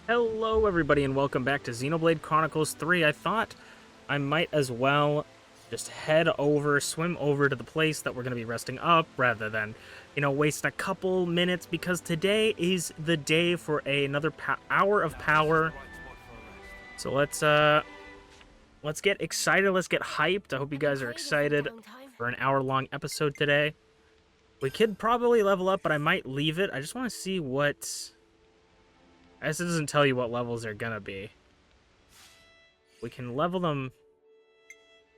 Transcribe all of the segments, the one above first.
Hello everybody and welcome back to Xenoblade Chronicles 3. I thought I might as well just swim over to the place that we're going to be resting up rather than, waste a couple minutes because today is the day for another hour of power. So let's get excited, let's get hyped. I hope you guys are excited for an hour-long episode today. We could probably level up, but I might leave it. I just want to see what... I guess it doesn't tell you what levels they're gonna be. We can level them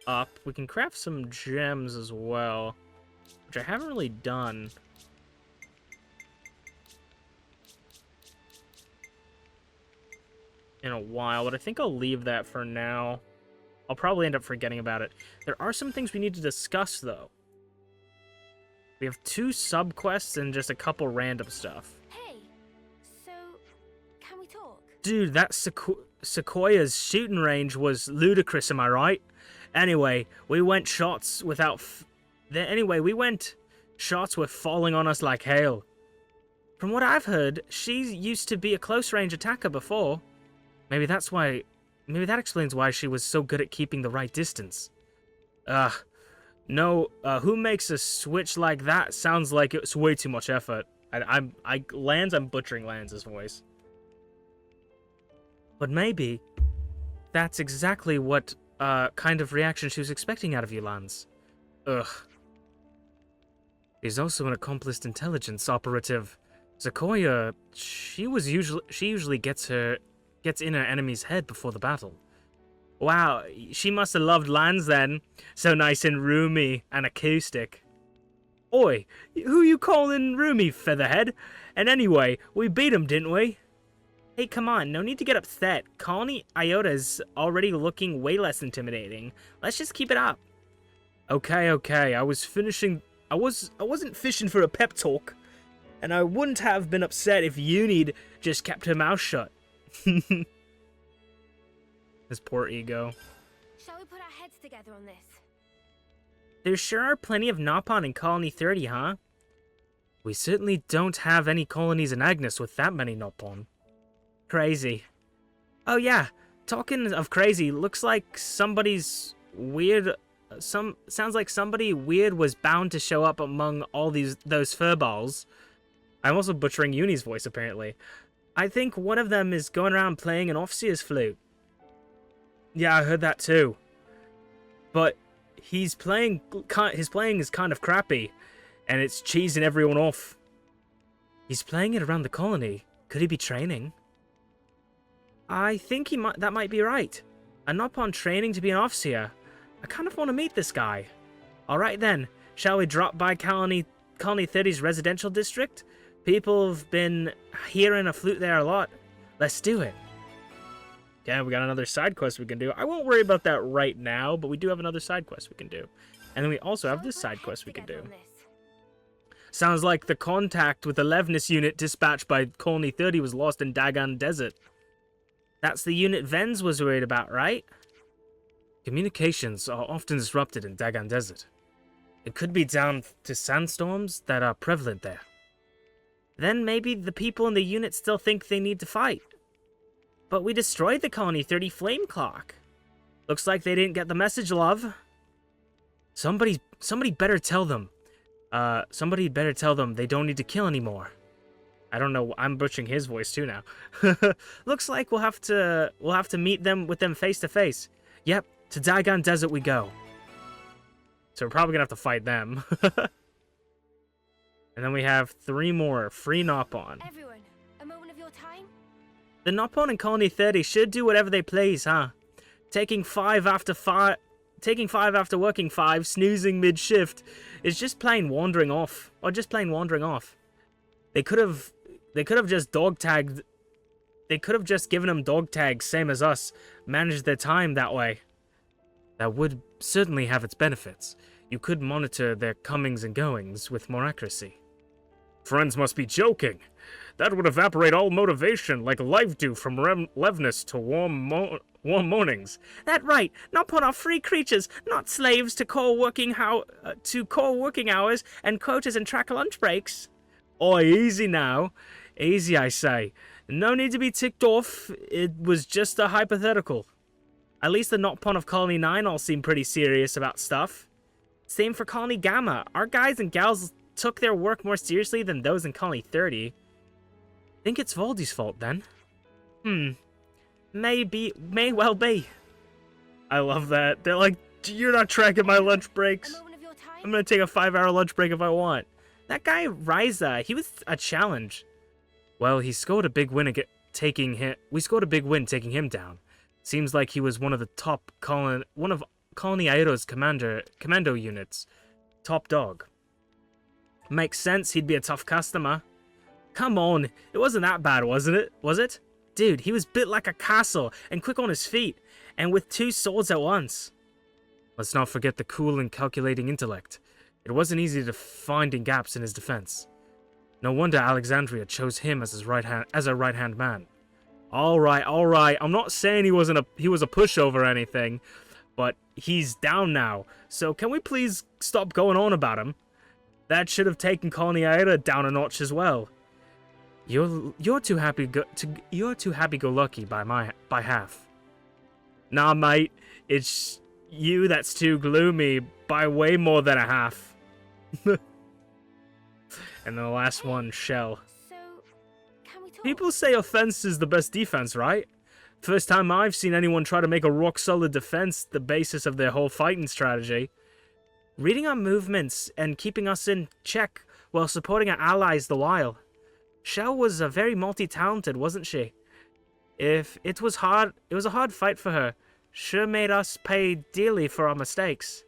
up. We can craft some gems as well, which I haven't really done. In a while, but I think I'll leave that for now. I'll probably end up forgetting about it. There are some things we need to discuss, though. We have 2 sub-quests and just a couple random stuff. Dude, that Sequoia's shooting range was ludicrous, am I right? Anyway, we went shots were falling on us like hail. From what I've heard, she used to be a close-range attacker before. Maybe that explains why she was so good at keeping the right distance. No, who makes a switch like that? Sounds like it's way too much effort. I'm butchering Lance's voice. But maybe that's exactly what kind of reaction she was expecting out of you, Lance. Ugh. He's also an accomplished intelligence operative. Sequoia, she usually gets in her enemy's head before the battle. Wow, she must have loved Lance then. So nice and roomy and acoustic. Oi, who you calling roomy, Featherhead? And anyway, we beat him, didn't we? Hey, come on, no need to get upset. Colony Iota's already looking way less intimidating. Let's just keep it up. Okay. I wasn't fishing for a pep talk. And I wouldn't have been upset if Uni'd just kept her mouth shut. His poor ego. Shall we put our heads together on this? There sure are plenty of Nopon in Colony 30, huh? We certainly don't have any colonies in Agnes with that many Nopon. Crazy. Oh yeah, talking of crazy, looks like sounds like somebody weird was bound to show up among all those furballs. I'm also butchering Uni's voice, apparently. I think one of them is going around playing an Officier's flute. Yeah, I heard that too. But his playing is kind of crappy, and it's cheesing everyone off. He's playing it around the colony. Could he be training? I think that might be right. A Nopon training to be an officer. I kind of want to meet this guy. Alright then, shall we drop by Colony 30's residential district? People have been hearing a flute there a lot. Let's do it. Yeah, we got another side quest we can do. I won't worry about that right now, but we do have another side quest we can do. And then we also have this side quest we can do. Sounds like the contact with the Levness unit dispatched by Colony 30 was lost in Dagan Desert. That's the unit Venz was worried about, right? Communications are often disrupted in Dagan Desert. It could be down to sandstorms that are prevalent there. Then maybe the people in the unit still think they need to fight. But we destroyed the Colony 30 flame clock. Looks like they didn't get the message, love. Somebody better tell them. Somebody better tell them they don't need to kill anymore. I don't know. I'm butchering his voice too now. Looks like we'll have to meet them face to face. Yep, to Dagan Desert we go. So we're probably gonna have to fight them. And then we have 3 more free Nopon. Everyone, a moment of your time. The Nopon in Colony 30 should do whatever they please, huh? Taking 5 after working 5, snoozing mid-shift, is just plain wandering off. Or just plain wandering off. They could have just dog-tagged... They could have just given them dog tags, same as us, managed their time that way. That would certainly have its benefits. You could monitor their comings and goings with more accuracy. Friends must be joking. That would evaporate all motivation, like life dew from Levness to warm mornings. That right. Nopon are free creatures, not slaves to core working hours and quotas and track lunch breaks. Oi, easy now. Easy, I say. No need to be ticked off. It was just a hypothetical. At least the Notpon of Colony 9 all seem pretty serious about stuff. Same for Colony Gamma. Our guys and gals took their work more seriously than those in Colony 30. Think it's Voldy's fault then? May well be. I love that. They're like, you're not tracking my lunch breaks. A moment of your time? I'm gonna take a 5-hour lunch break if I want. That guy, Ryza, he was a challenge. Well, he scored a big win we scored a big win taking him down. Seems like he was one of the top one of Colony Aero's commando units. Top dog. Makes sense he'd be a tough customer. Come on, it wasn't that bad, wasn't it? Was it? Dude, he was built like a castle and quick on his feet, and with 2 swords at once. Let's not forget the cool and calculating intellect. It wasn't easy to find gaps in his defense. No wonder Alexandria chose him as a right-hand man. All right. I'm not saying he was a pushover or anything, but he's down now. So can we please stop going on about him? That should have taken Colony Aira down a notch as well. You're too happy-go-lucky by half. Nah, mate, it's you that's too gloomy by way more than a half. And the last one, Shell. So, can we talk? People say offense is the best defense, right? First time I've seen anyone try to make a rock-solid defense the basis of their whole fighting strategy. Reading our movements and keeping us in check while supporting our allies the while. Shell was very multi-talented, wasn't she? It was a hard fight for her. Sure made us pay dearly for our mistakes.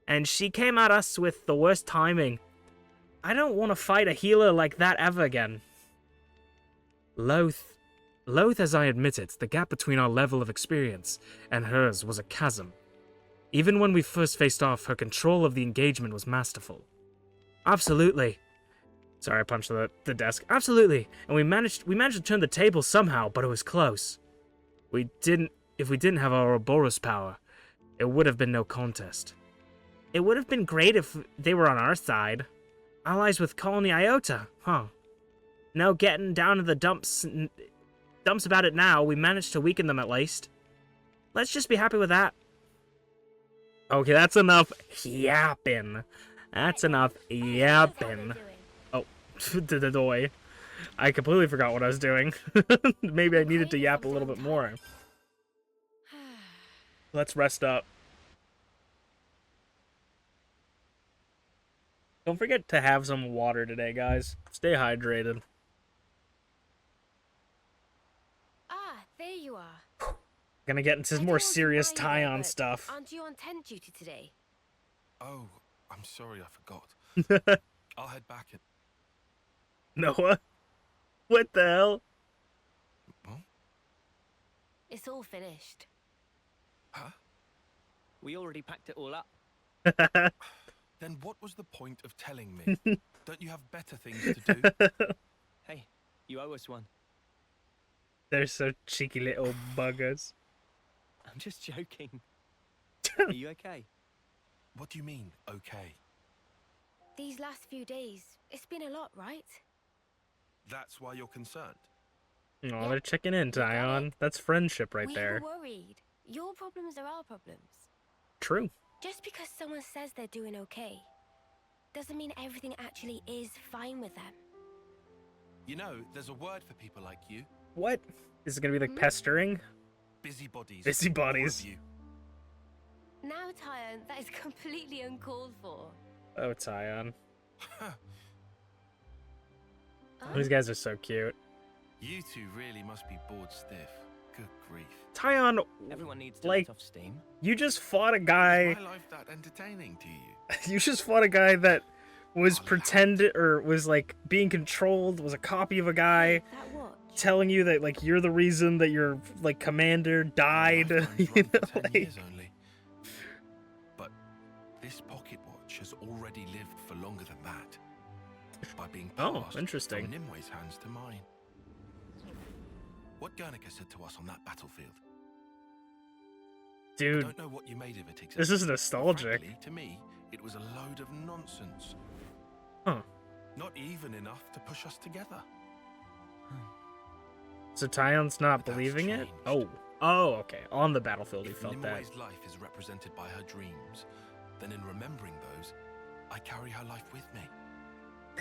And she came at us with the worst timing. I don't want to fight a healer like that ever again. Loath as I admit it, the gap between our level of experience and hers was a chasm. Even when we first faced off, her control of the engagement was masterful. Absolutely. Sorry, I punched the desk. Absolutely. And we managed to turn the table somehow, but it was close. If we didn't have our Ouroboros power, it would have been no contest. It would have been great if they were on our side. Allies with Colony Iota, huh? No getting down to the dumps about it now. We managed to weaken them at least. Let's just be happy with that. Okay, that's enough yapping. That's enough yapping. Oh, the doy. I completely forgot what I was doing. Maybe I needed to yap a little bit more. Let's rest up. Don't forget to have some water today, guys. Stay hydrated. Ah, there you are. Gonna get into more serious tie-on stuff. Aren't you on tent duty today? Oh, I'm sorry, I forgot. I'll head back in. Noah? What the hell? What? It's all finished. Huh? We already packed it all up. Then what was the point of telling me? Don't you have better things to do? Hey, you owe us one. They're so cheeky little buggers. I'm just joking. Are you okay? What do you mean, okay? These last few days, it's been a lot, right? That's why you're concerned? Oh, they're checking in, Tyon. That's friendship right We there. were worried. Your problems are our problems. True. Just because someone says they're doing okay, doesn't mean everything actually is fine with them. You know, there's a word for people like you. What? Is it gonna be like pestering? Busybodies. Busybodies. All of you. Now, Tyon, that is completely uncalled for. Oh, Tyon. Oh, These guys are so cute. You two really must be bored stiff. Good grief. Tyon, Everyone needs to like, let off steam. you just fought a guy. Is my life that entertaining to you? You just fought a guy that was was like being controlled, was a copy of a guy that watch. telling you that like you're the reason that your like commander died. Lifetime's You run know, for 10 like- years only. But this pocket watch has already lived for longer than that. By being Oh, passed interesting. from Nimwe's hands to mine. What Guernica said to us on that battlefield. I Dude, don't know what you made of it exactly. this is but nostalgic. frankly, to me, it was a load of nonsense. Huh. Not even enough to push us together. So Tyon's not But that's believing it? changed. Oh, okay. On the battlefield, he If felt that. Nimue's life is represented by her dreams, then in remembering those, I carry her life with me.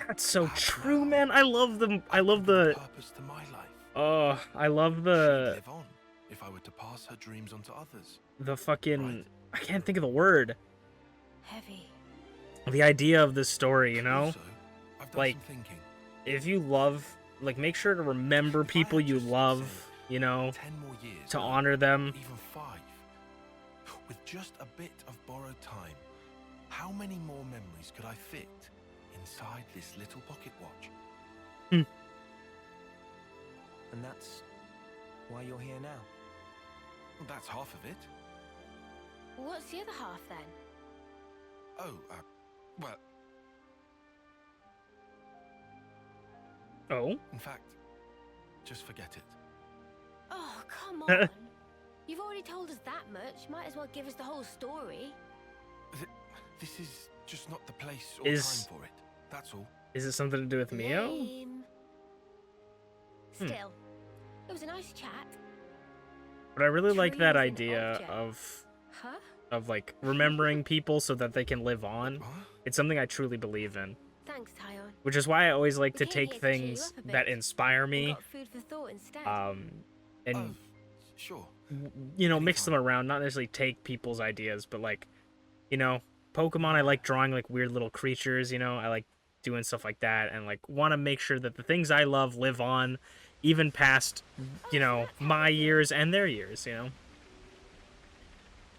That's so Perhaps true, now man. I love them. I love give the. purpose to my life. Oh, I love She'd the live on if I were to pass her dreams on to others. fucking. Right. I can't think of the word. Heavy. The idea of this story, you know. Also, I've done Like, some thinking. If you love, like, make sure to remember If I people had you just, love, say, you know, 10 more years, to no, honor them. even 5. With just a bit of borrowed time, how many more memories could I fit inside this little pocket watch? And that's why you're here now. Well, that's half of it. What's the other half then? Oh, well, Oh, in fact, just forget it. Oh, come on. You've already told us that much. Might as well give us the whole story. This is just not the place or Is- time for it. That's all. is it something to do with Mio? Lame. Still, it was a nice chat. But I really like that Tree is an idea object. Huh? of like remembering people so that they can live on. Huh? It's something I truly believe in, Thanks, Tyon. which is why I always like to We came take here to cheer you things up a bit. that inspire We me, got food for thought instead. and Oh, sure. you know, mix them anytime. around, not necessarily take people's ideas, but like, you know, Pokemon, I like drawing like weird little creatures, you know, I like doing stuff like that, and like want to make sure that the things I love live on, even past, you know, my years and their years, you know.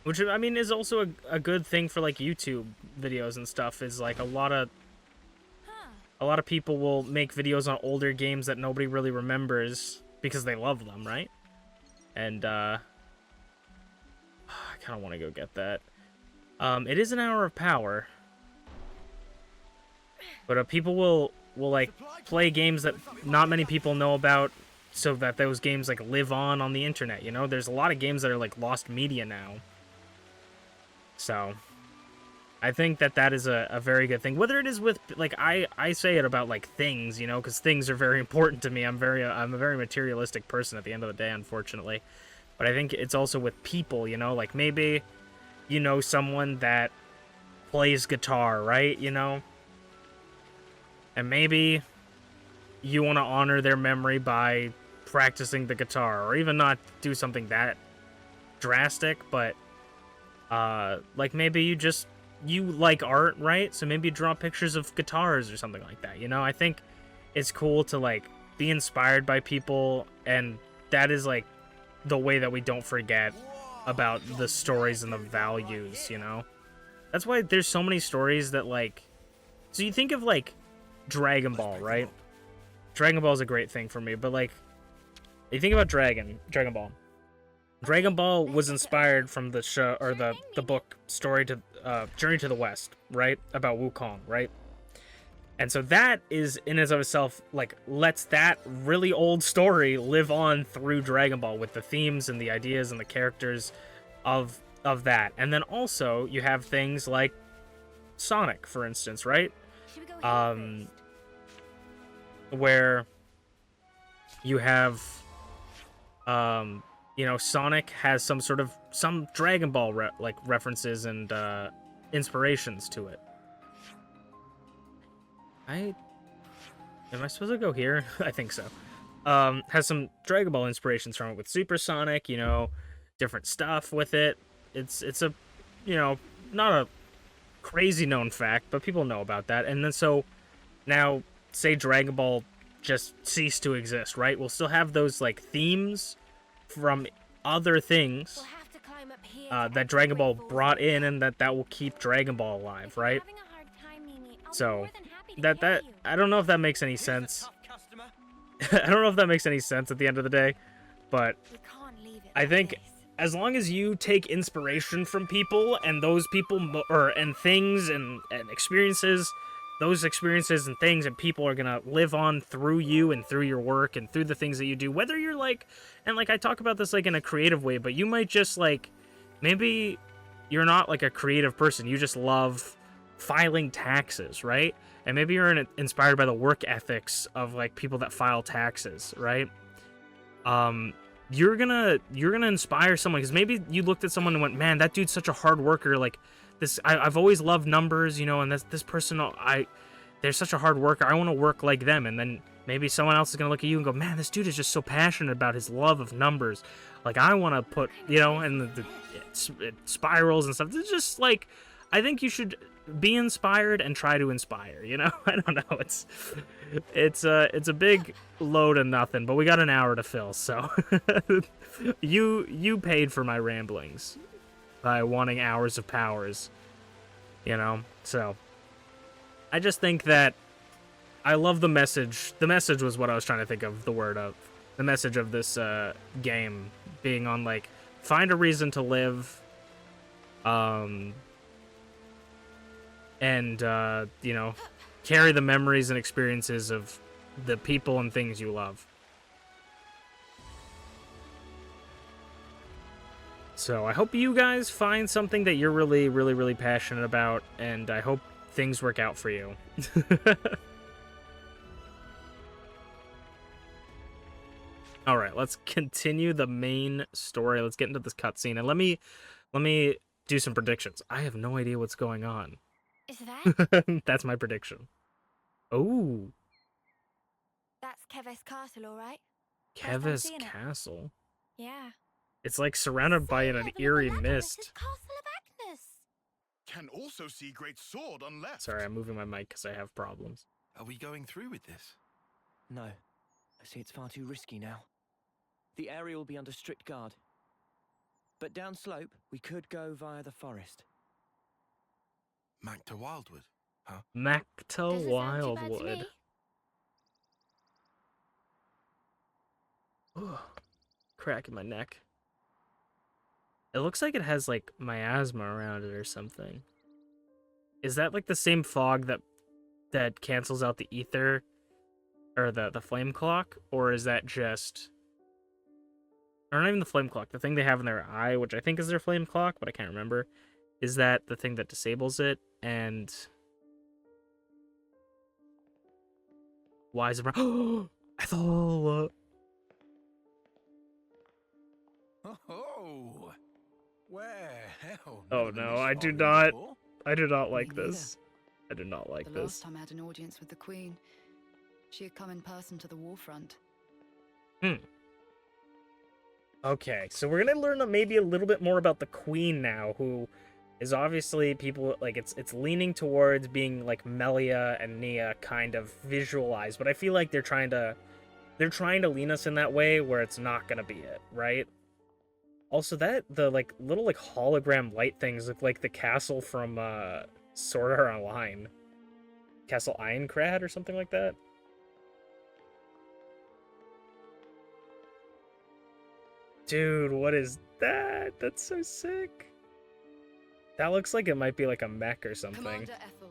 Which, I mean, is also a good thing for like YouTube videos and stuff, is like a lot of people will make videos on older games that nobody really remembers because they love them, right? And I kind of want to go get that. It is an hour of power, but people will like play games that not many people know about, so that those games like live on the internet. You know, there's a lot of games that are like lost media now. So I think that is a very good thing. Whether it is with, like, I say it about like things, you know, because things are very important to me. I'm a very materialistic person at the end of the day, unfortunately. But I think it's also with people, you know, like maybe you know someone that plays guitar, right? You know, and maybe you want to honor their memory by practicing the guitar, or even not do something that drastic, but like maybe you like art, right? So maybe you draw pictures of guitars or something like that, you know? I think it's cool to like be inspired by people, and that is like the way that we don't forget about the stories and the values, you know? That's why there's so many stories that like, so you think of like Dragon Ball, right? Dragon Ball is a great thing for me, but like, you think about Dragon Ball. Dragon Ball was inspired from the show, or the book story to Journey to the West, right? About Wukong, right? And so that is in and of itself like lets that really old story live on through Dragon Ball with the themes and the ideas and the characters of that. And then also you have things like Sonic, for instance, right? Should we go here first? Where you have you know, Sonic has some Dragon Ball references and inspirations to it. Am I supposed to go here? I think so. Has some Dragon Ball inspirations from it with Super Sonic, you know, different stuff with it. It's a, you know, not a crazy known fact, but people know about that. And then so now, say Dragon Ball just ceased to exist, right? We'll still have those like themes from other things We'll have to climb up here to that Dragon Ball Great brought Falls. in, and that will keep Dragon Ball alive, If you're right? having a hard time, Mimi, I'll be So more than happy to that carry you. I don't know if that makes any Here's a sense. tough customer. I don't know if that makes any sense at the end of the day, but We can't leave it I like think this. as long as you take inspiration from people, and those people and things and experiences, those experiences and things and people are gonna live on through you and through your work and through the things that you do, whether you're like, and like I talk about this like in a creative way, but you might just like, maybe you're not like a creative person, you just love filing taxes, right? And maybe you're inspired by the work ethics of like people that file taxes, right? you're gonna inspire someone, because maybe you looked at someone and went, man, that dude's such a hard worker. Like this, I've always loved numbers, you know, and this person, they're such a hard worker. I want to work like them. And then maybe someone else is gonna look at you and go, man, this dude is just so passionate about his love of numbers. Like I want to put, you know, and it spirals and stuff. It's just like, I think you should be inspired and try to inspire, you know. I don't know, it's a big load of nothing, but we got an hour to fill, so you paid for my ramblings by wanting hours of powers, you know. So I just think that I love the message. The message was what I was trying to think of, the message of this game being on, like, find a reason to live, and you know, carry the memories and experiences of the people and things you love. So I hope you guys find something that you're really, really, really passionate about, and I hope things work out for you. All right, let's continue the main story. Let's get into this cutscene, and let me do some predictions. I have no idea what's going on. Is that? That's my prediction. Oh, That's Keves Castle, all right? Keves seeing it. Castle. Yeah. It's like surrounded by an eerie mist. Castle of Agnes. Can also see great sword on left. Sorry, I'm moving my mic because I have problems. Are we going through with this? No. I see it's far too risky now. The area will be under strict guard. But downslope, we could go via the forest. Mac to Wildwood, huh? Mac to Doesn't sound too bad to Wildwood. me. Ugh, crack in my neck. It looks like it has, like, miasma around it or something. Is that, like, the same fog that cancels out the ether, or the flame clock? Or is that just... Or not even the flame clock, the thing they have in their eye, which I think is their flame clock, but I can't remember. Is that the thing that disables it? And... Why is it... Ethel! Oh, where hell? Oh no, I do not like Me this. I do not like The this. last time I had an audience with the Queen, she had come in person to the war front. Okay, so we're gonna learn maybe a little bit more about the Queen now, who is obviously people like it's leaning towards being like Melia and Nia kind of visualized, but I feel like they're trying to lean us in that way where it's not gonna be it, right? Also, the like little like hologram light things look like the castle from Sword Art Online, Castle Ironcrad or something like that. Dude, what is that? That's so sick. That looks like it might be like a mech or something. Commander Ethel,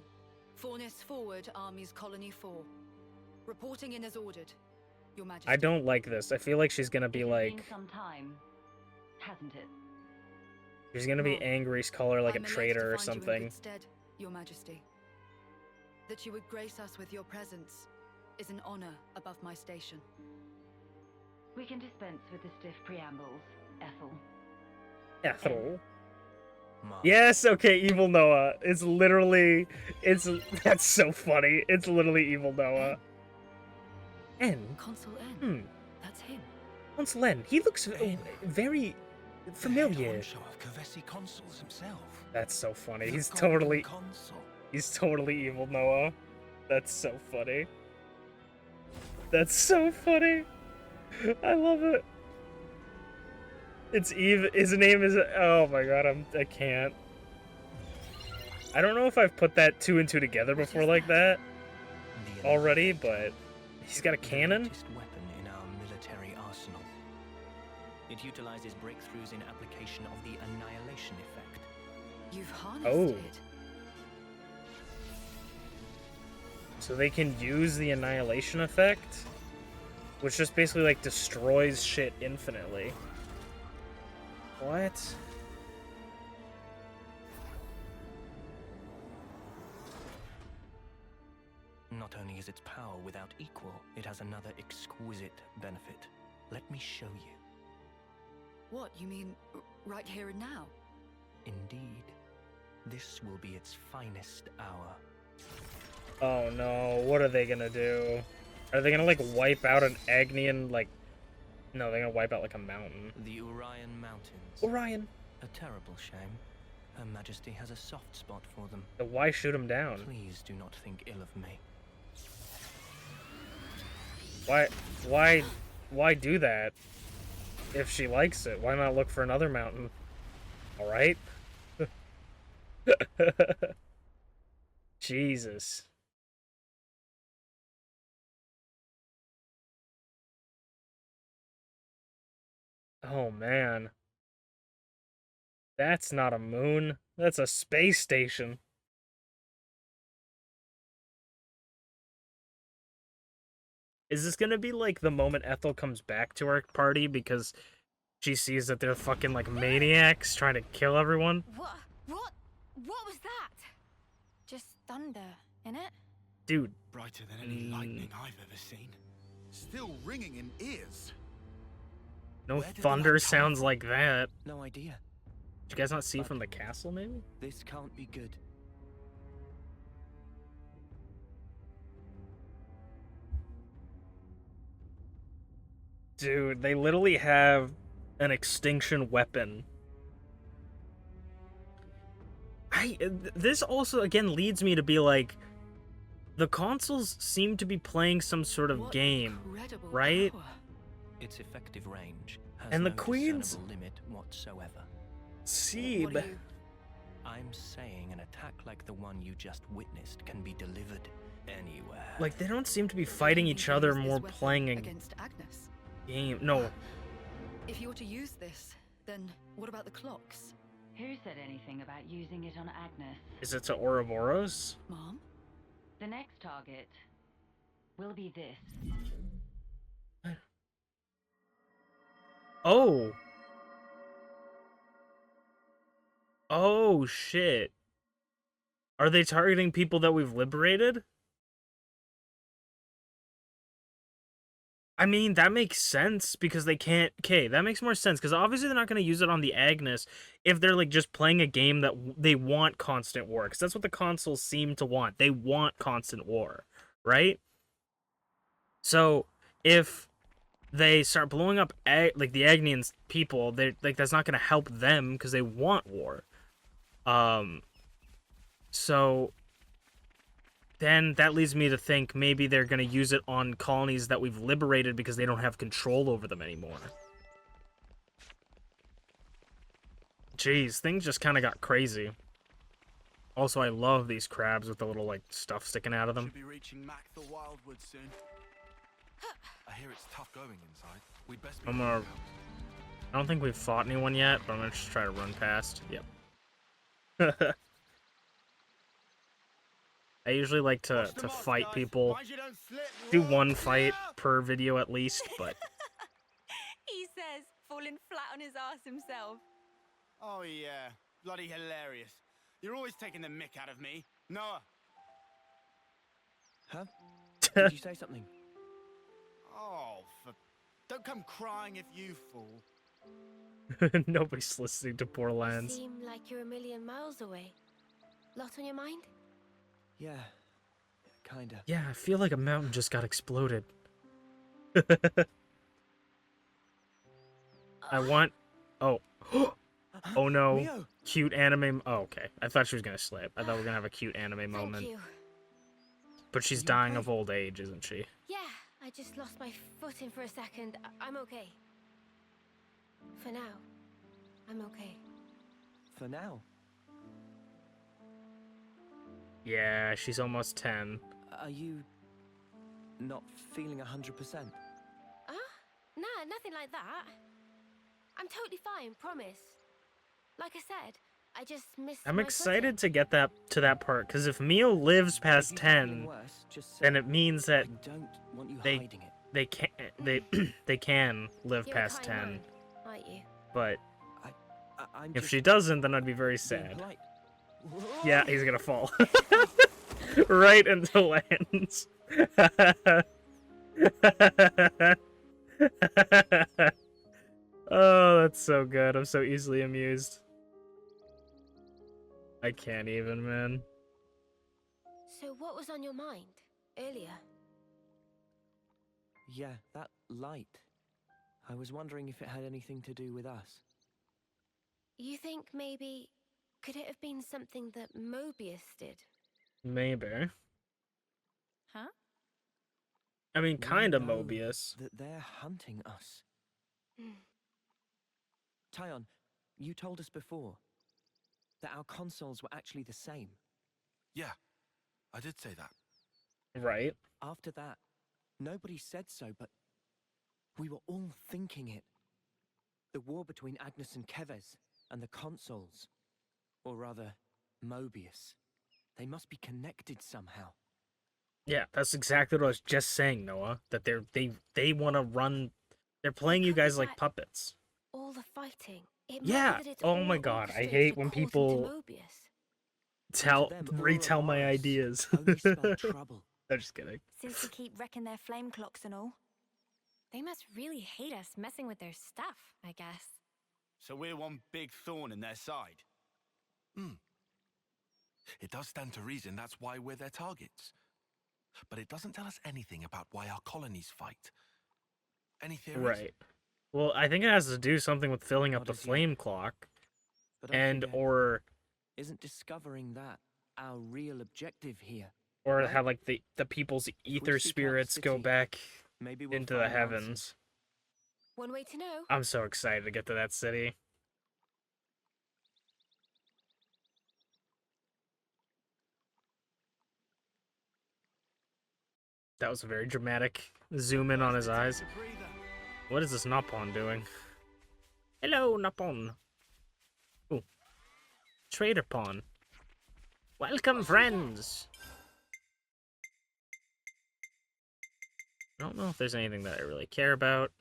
Fornis forward, Armies Colony 4. Reporting in as ordered, Your Majesty. I don't like this. I feel like she's gonna be like... some time, hasn't it? She's gonna be No. angry, call her like a I'm amazed traitor or to find you in something. good stead, Your Majesty. That you would grace us with your presence is an honor above my station. We can dispense with the stiff preambles, Ethel. Ethel. Mom. Yes, okay, Evil Noah. It's literally... That's so funny. It's literally Evil Noah. N. Consul N. Hmm. That's him. Consul N. He looks very familiar. The head honcho of Kavesi Consuls himself. That's so funny. The He's Golden totally... Consul. He's totally Evil Noah. That's so funny. That's so funny. I love it. It's Eve. His name is... Oh my god, I can't. I don't know if I've put that 2 and 2 together before like that The already, but he's got a the cannon? latest weapon in our military arsenal. It utilizes breakthroughs in application of the annihilation effect. You've harnessed Oh. it. So they can use the annihilation effect, which just basically like destroys shit infinitely. What? Not only is its power without equal, it has another exquisite benefit. Let me show you. What, you mean right here and now? Indeed. This will be its finest hour. Oh no, what are they gonna do? Are they gonna, like, wipe out an Agnian, like... No, they're gonna wipe out, like, a mountain. The Orion Mountains. Orion! A terrible shame. Her Majesty has a soft spot for them. So why shoot him down? Please do not think ill of me. Why do that? If she likes it, why not look for another mountain? Alright? Jesus. Oh man. That's not a moon. That's a space station. Is this gonna be like the moment Ethel comes back to our party because she sees that they're fucking like maniacs trying to kill everyone? What was that? Just thunder, innit? Dude. Brighter than any lightning I've ever seen. Still ringing in ears. No Where did the thunder light come sounds from? like that. No idea. Did you guys not see from the castle, maybe? This can't be good. Dude, they literally have an extinction weapon. This also, again, leads me to be like, the consoles seem to be playing some sort of What game, incredible right? power. Its effective range has And the no Queen's- discernible limit whatsoever. What Seeb. are you... I'm saying an attack like the one you just witnessed can be delivered anywhere. Like, they don't seem to be fighting You each can other use this more weapon playing a against Agnes. game. No. If you were to use this, then what about the clocks? Who said anything about using it on Agnes? Is it to Ouroboros? Mom? The next target will be this. Oh. Oh, shit. Are they targeting people that we've liberated? I mean, that makes sense because they can't... Okay, that makes more sense because obviously they're not going to use it on the Agnes if they're like just playing a game that they want constant war, because that's what the consoles seem to want. They want constant war, right? So if they start blowing up like the Agnians people, they like that's not going to help them because they want war. So then that leads me to think maybe they're going to use it on colonies that we've liberated because they don't have control over them anymore. Jeez, things just kind of got crazy. Also, I love these crabs with the little, like, stuff sticking out of them. Should be reaching Mac the Wildwood soon. I hear it's tough going inside. We'd best be I'm gonna... I don't think we've fought anyone yet, but I'm gonna just try to run past. Yep. I usually like to fight people. Do one fight per video at least, but... He says, falling flat on his ass himself. Oh yeah, bloody hilarious. You're always taking the mick out of me. Noah. Huh? Did you say something? Oh, don't come crying if you fall. Nobody's listening to poor You Lance. seem like you're a million miles away. Lot on your mind? Yeah, kinda. Yeah, I feel like a mountain just got exploded. I want... Oh. Oh no. Rio! Cute anime... Oh, okay. I thought she was gonna slip. I thought we were gonna have a cute anime Thank moment. you. But she's You dying okay? of old age, isn't she? Yeah, I just lost my footing for a second. I'm okay. For now, I'm okay. For now. Yeah, she's almost 10. Are you not feeling 100%? Nah, nothing like that. I'm totally fine, promise. Like I said, I just missed I'm my excited footing. to get to that part, because if Mio lives past If you start 10, feeling worse, just say, then it means that I don't want you they- hiding it. they can they can live You're a past kind 10. man, aren't you? But I'm if just she doesn't, then I'd be very being sad. polite. Yeah, he's gonna fall. Right into lands. Oh, that's so good. I'm so easily amused. I can't even, man. So what was on your mind earlier? Yeah, that light. I was wondering if it had anything to do with us. You think maybe... Could it have been something that Mobius did? Maybe. Huh? I mean, We kind of know Mobius. that they're hunting us. Hmm. Tyon, you told us before that our consoles were actually the same. Yeah, I did say that. Right. After that, nobody said so, but we were all thinking it. The war between Agnes and Kevez and the consoles. Or rather, Mobius. They must be connected somehow. Yeah, that's exactly what I was just saying, Noah. That they want to run. They're playing you Could be guys like that puppets. all the fighting. It Yeah. might be that it's Oh all my God, I orchestrated hate to when cause him people to Mobius. tell them, retell my Ouroboros ideas. only spelled trouble. I'm just kidding. Since we keep wrecking their flame clocks and all. They must really hate us messing with their stuff, I guess. So we're one big thorn in their side. It does stand to reason that's why we're their targets. But it doesn't tell us anything about why our colonies fight. Any theories? Right. Well, I think it has to do something with filling up Not the as yet. flame clock, But don't and forget, or isn't discovering that our real objective here? or Right. have like the people's ether seek out spirits go city, back Maybe we'll into the find heavens. answers. One way to know. I'm so excited to get to that city. That was a very dramatic zoom in on his eyes. What is this Napon doing? Hello, Napon. Ooh. Trader Pawn. Welcome, friends. I don't know if there's anything that I really care about.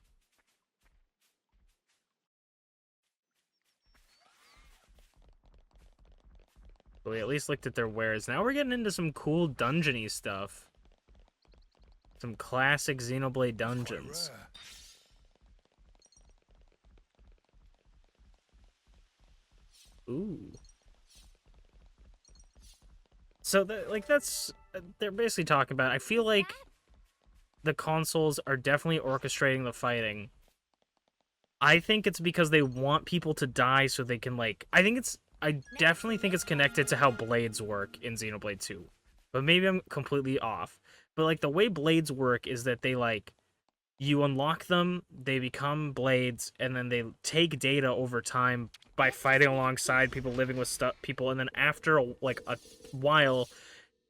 But we at least looked at their wares. Now we're getting into some cool dungeony stuff. Some classic Xenoblade dungeons. Ooh. So, that's... They're basically talking about... I feel like the consoles are definitely orchestrating the fighting. I think it's because they want people to die so they can, like... I definitely think it's connected to how blades work in Xenoblade 2. But maybe I'm completely off. But, like, the way blades work is that they, like... You unlock them, they become blades, and then they take data over time by fighting alongside people, living with people, and then after, a while,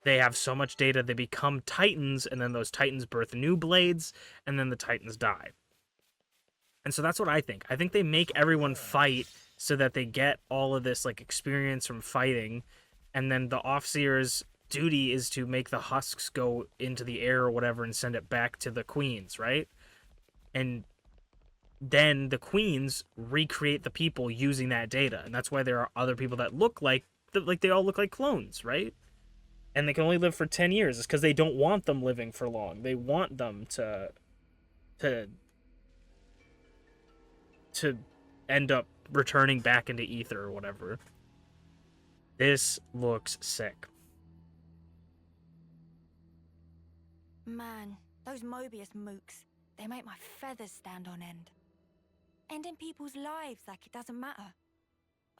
they have so much data, they become titans, and then those titans birth new blades, and then the titans die. And so that's what I think. I think they make everyone fight so that they get all of this, like, experience from fighting, and then the Offseer's duty is to make the husks go into the air or whatever and send it back to the queens, right? And then the queens recreate the people using that data, and that's why there are other people that look like they all look like clones, right? And they can only live for 10 years. It's because they don't want them living for long. They want them to end up returning back into ether or whatever. This looks sick. Man, those Mobius mooks, they make my feathers stand on end. Ending people's lives like it doesn't matter.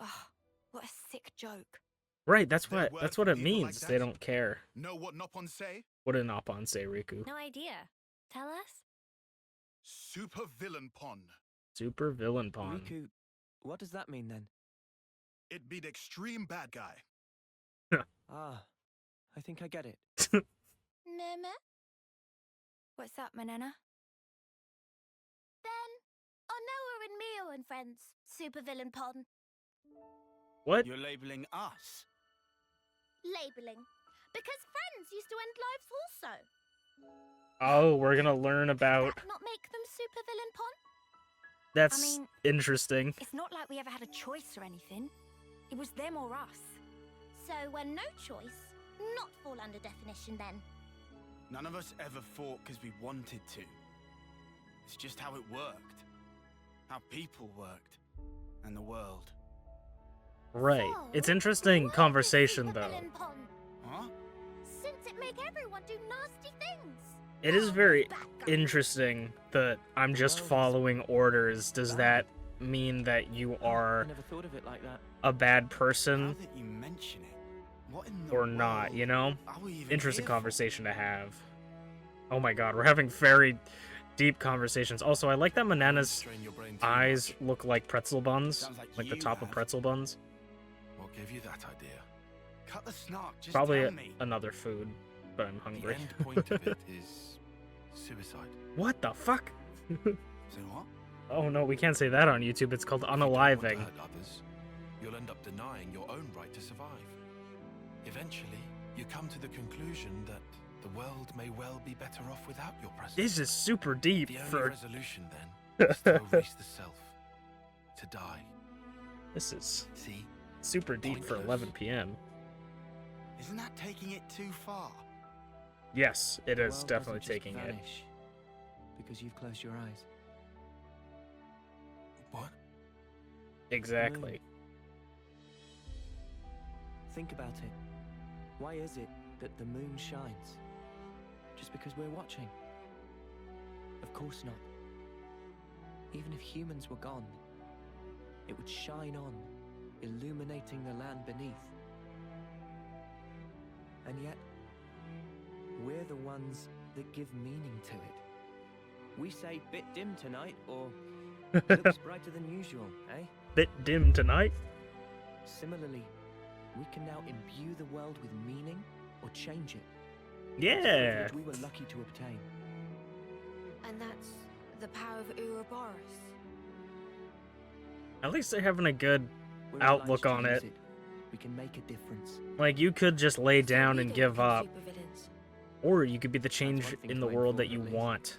Ugh, what a sick joke. Right, that's There what were it people means. like They that? don't care. Know what Nopon say? What did Napon say, Riku? No idea. Tell us? Super villain pon. Super villain pawn. Riku, what does that mean then? It be the extreme bad guy. Ah, I think I get it. Mama? What's up, Manana? Then, on Noah and Mio and friends, supervillain pon. What? You're labeling us. Labeling. Because friends used to end lives also. Oh, we're gonna learn Does about... that not make them supervillain pon? That's I mean- interesting. It's not like we ever had a choice or anything. It was them or us. So when no choice, not fall under definition then. None of us ever fought because we wanted to. It's just how it worked. How people worked. And the world. Right. So, It's interesting why conversation, does the though. villain pond? Huh? Since it make everyone do nasty things. It is very Bad guy. interesting that I'm just following orders. Does that mean that you are I never thought of it like that. a bad Now person that you mention it, what in the or not, world you know? are we even Interesting here for? conversation to have. Oh my god, we're having very deep conversations. Also, I like that Manana's Strain your brain too eyes much. look like pretzel buns, Sounds like like the you top of have. pretzel buns. What gave you that idea? Cut the snark, just Probably tell me. another food, but I'm The hungry. end point of it is suicide. What the fuck? So what? Oh no, we can't say that on YouTube. It's called If you don't want to unaliving. hurt others, you'll end up denying your own right to survive. Eventually, you come to the conclusion that the world may well be better off without your presence. This is super deep The only for. resolution then is to erase the self, to die. This is See, super deep for 11 p.m. Isn't that taking it too far? Yes, it The is world definitely doesn't just taking it. vanish because you've closed your eyes. what? Exactly. Think about it. Why is it that the moon shines? Just because we're watching? Of course not. Even if humans were gone, it would shine on, illuminating the land beneath. And yet, we're the ones that give meaning to it. We say bit dim tonight, or looks brighter than usual, eh? Bit dim tonight. Similarly, we can now imbue the world with meaning or change it. Yeah. Which we were lucky to obtain. And that's the power of Ouroboros. At least they're having a good We're outlook obliged on to use it. We can make a difference. Like, you could just lay So down we and don't give become up, supervillains. or you could be the change one thing in the to aim world for, that you at least. want.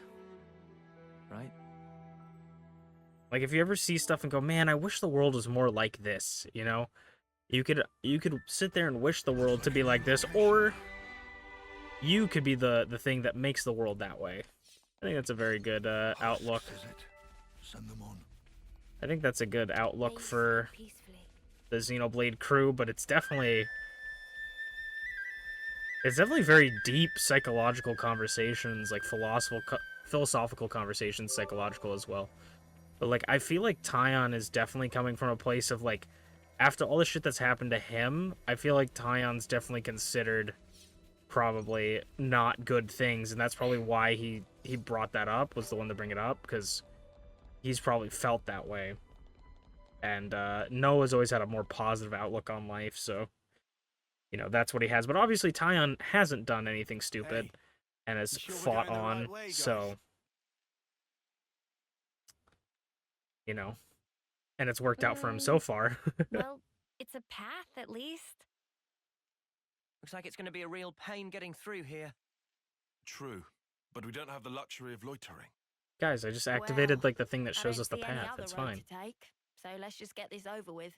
Right? Like, if you ever see stuff and go, man, I wish the world was more like this, you know? You could sit there and wish the world to be like this, or you could be the thing that makes the world that way. I think that's a very good outlook. Is it? Send them on. I think that's a good outlook They for sleep peacefully. the Xenoblade crew, but it's definitely very deep psychological conversations, like philosophical conversations, psychological as well. But like, I feel like Tyon is definitely coming from a place of like, after all the shit that's happened to him, I feel like Tyon's definitely considered probably not good things, and that's probably why he brought that up, was the one to bring it up, because he's probably felt that way. And Noah's always had a more positive outlook on life, so, you know, that's what he has. But obviously Tyon hasn't done anything stupid, Hey, and has you sure we're fought going the on, right way, guys? so, you know, and it's worked out for him so far. Well, it's a path at least. Looks like it's going to be a real pain getting through here. True, but we don't have the luxury of loitering. Guys, I just activated Well, like the thing that I shows don't us the see any path. other It's road fine. to take, so let's just get this over with.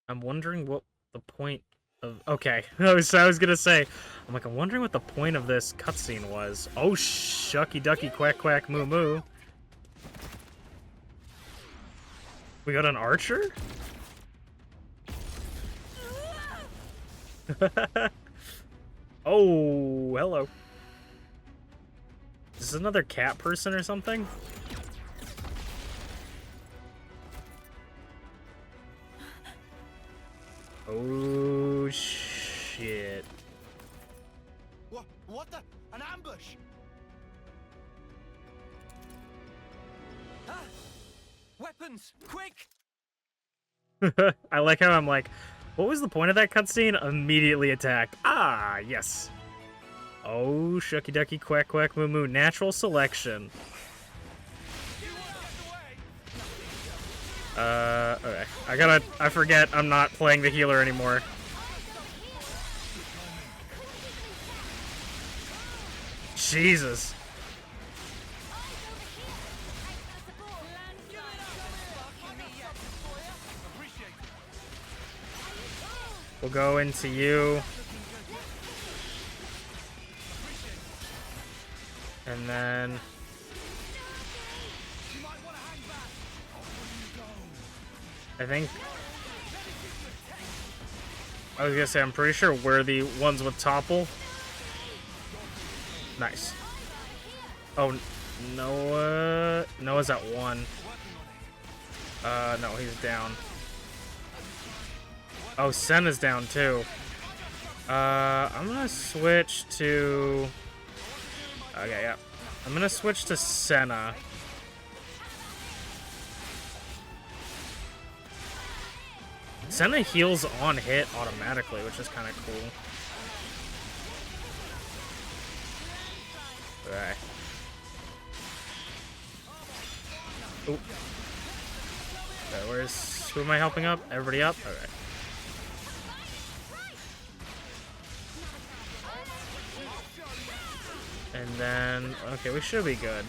I'm wondering what the point of... Okay, I was gonna say, I'm like, I'm wondering what the point of this cutscene was. Oh, shucky ducky quack quack moo moo. We got an archer? Oh, hello. Is this another cat person or something? Oh, shit. What the? An ambush! Ah! Weapons! Quick! I like how I'm like, what was the point of that cutscene? Immediately attack. Ah, yes. Oh, shucky ducky quack quack moo moo. Natural selection. Okay. I forget I'm not playing the healer anymore. Jesus. We'll go into you. And then I think I was gonna say I'm pretty sure we're the ones with topple. Nice. Oh, Noah's at 1. No, he's down. Oh, Senna's down too. I'm gonna switch to... Okay, yeah. I'm gonna switch to Senna. Senna heals on hit automatically, which is kind of cool. Okay. Oop. Okay, who am I helping up? Everybody up? Okay. And then, okay, we should be good.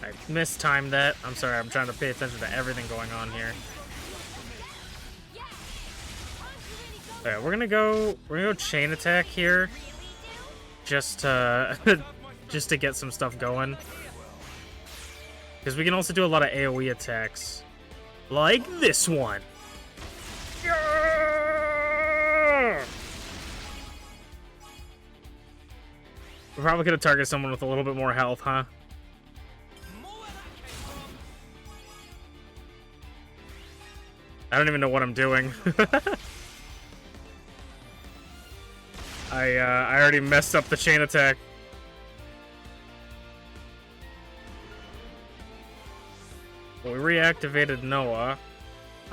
I mistimed that. I'm sorry, I'm trying to pay attention to everything going on here. Okay, we're gonna go chain attack here. Just to just to get some stuff going. Because we can also do a lot of AoE attacks. Like this one. Yeah! We're probably gonna target someone with a little bit more health, huh? I don't even know what I'm doing. I already messed up the chain attack. Well, we reactivated Noah.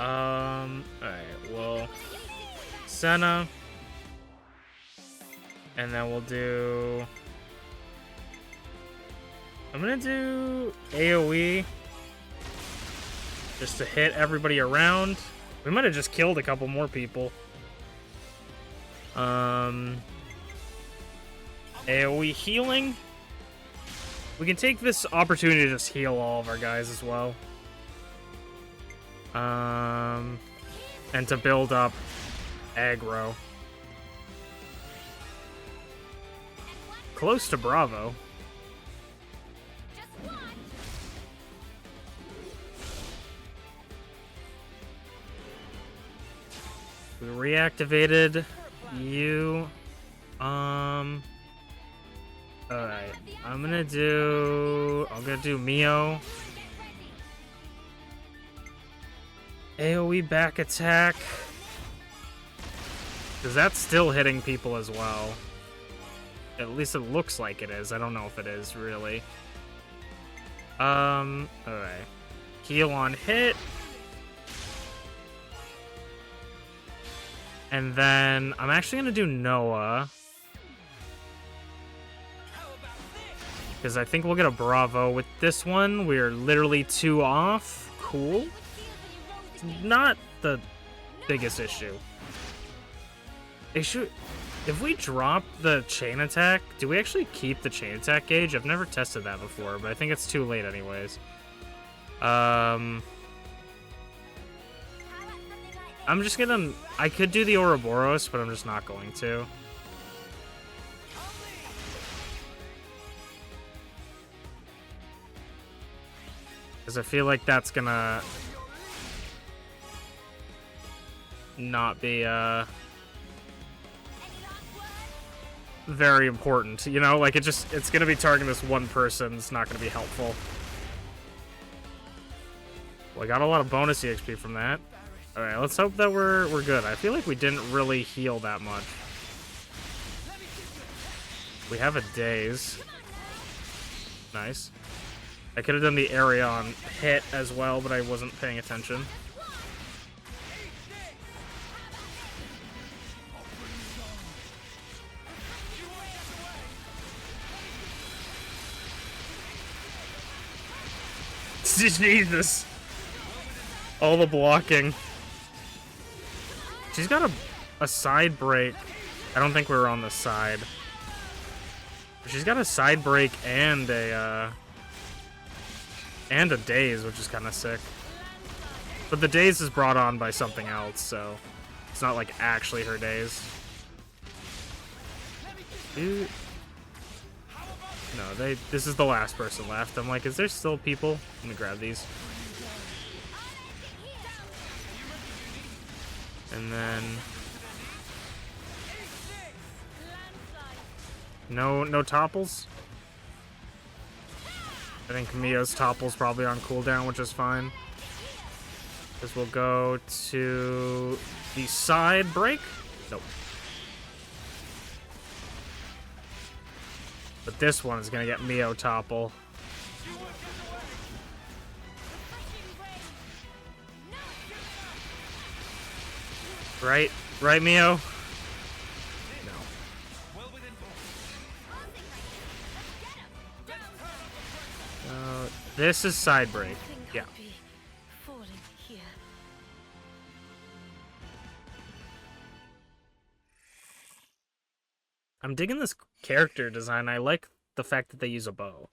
Alright, well, Senna. And then we'll do... I'm gonna do AoE. Just to hit everybody around. We might have just killed a couple more people. AoE healing. We can take this opportunity to just heal all of our guys as well. And to build up aggro. Close to Bravo. We reactivated you. Alright. I'll gonna do Mio. AoE back attack. Because that's still hitting people as well. At least it looks like it is. I don't know if it is, really. Alright. Heal on hit. And then I'm actually going to do Noah. Because I think we'll get a Bravo with this one. We're literally 2 off. Cool. It's not the biggest issue. If we drop the chain attack, do we actually keep the chain attack gauge? I've never tested that before, but I think it's too late anyways. I'm just gonna... I could do the Ouroboros, but I'm just not going to. Because I feel like that's gonna... not be, very important, you know? Like, it's gonna be targeting this one person. It's not gonna be helpful. Well, I got a lot of bonus EXP from that. Alright, let's hope that we're good. I feel like we didn't really heal that much. We have a daze. Nice. I could have done the area on hit as well, but I wasn't paying attention. Jesus. All the blocking. She's got a side break. I don't think we were on the side. She's got a side break and a daze, which is kind of sick. But the daze is brought on by something else, so it's not like actually her daze. Dude. No, this is the last person left. I'm like, is there still people? Let me grab these. And then no topples. I think Mio's topple's probably on cooldown, which is fine. Because we'll go to the side break. Nope. But this one is gonna get Mio topple. Right? Right, Mio? No. This is side break. Yeah. I'm digging this character design. I like the fact that they use a bow.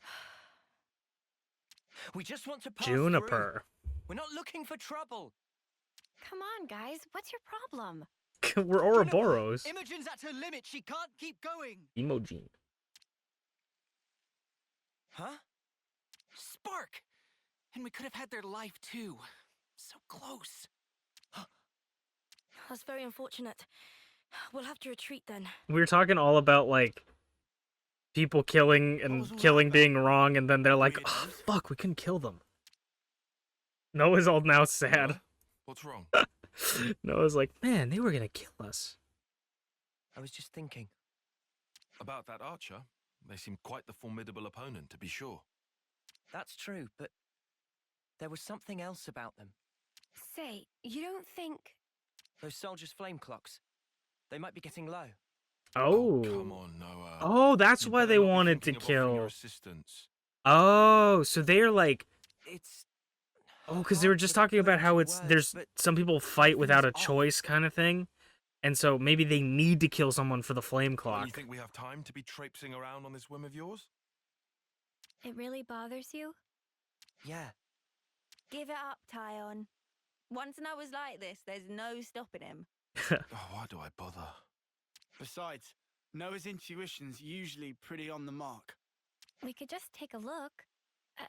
We just want to pass Juniper. through. We're not looking for trouble. Come on, guys. What's your problem? We're Ouroboros. Imogen's at her limit. She can't keep going. Emojin. Huh? Spark! And we could have had their life too. So close. That's very unfortunate. We'll have to retreat then. We were talking all about, like, people killing and killing being wrong, and then they're like, oh, fuck, we couldn't kill them. Noah's all now sad. What's wrong? Noah's like, man, they were gonna kill us. I was just thinking. About that archer? They seem quite the formidable opponent, to be sure. That's true, but there was something else about them. Say, you don't think... Those soldiers' flame clocks. They might be getting low. Oh. Come on, Noah. Oh, that's why they wanted to kill. Oh, so they're like... It's... Oh, because they were just talking about how there's some people fight without a choice kind of thing. And so maybe they need to kill someone for the flame clock. You think we have time to be traipsing around on this whim of yours? It really bothers you? Yeah. Give it up, Tyon. Once Noah's like this, there's no stopping him. Oh, why do I bother? Besides, Noah's intuition's usually pretty on the mark. We could just take a look.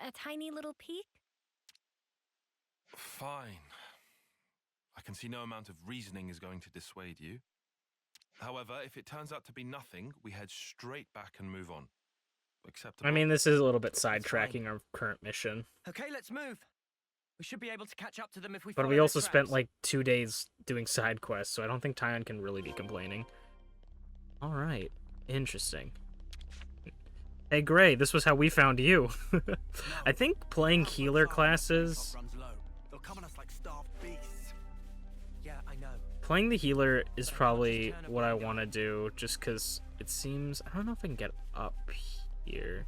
A tiny little peek? Fine. I can see no amount of reasoning is going to dissuade you. However, if it turns out to be nothing, we head straight back and move on. Acceptable. I mean, this is a little bit sidetracking our current mission. Okay, let's move. We should be able to catch up to them if we But follow we their also spent tracks. like 2 days doing side quests, so I don't think Tyon can really be complaining. Alright. Interesting. Hey, Gray, this was how we found you. I think playing healer classes... They'll come on us like starved beasts. Yeah, I know. Playing the healer is probably what I want to do, just because it seems... I don't know if I can get up here.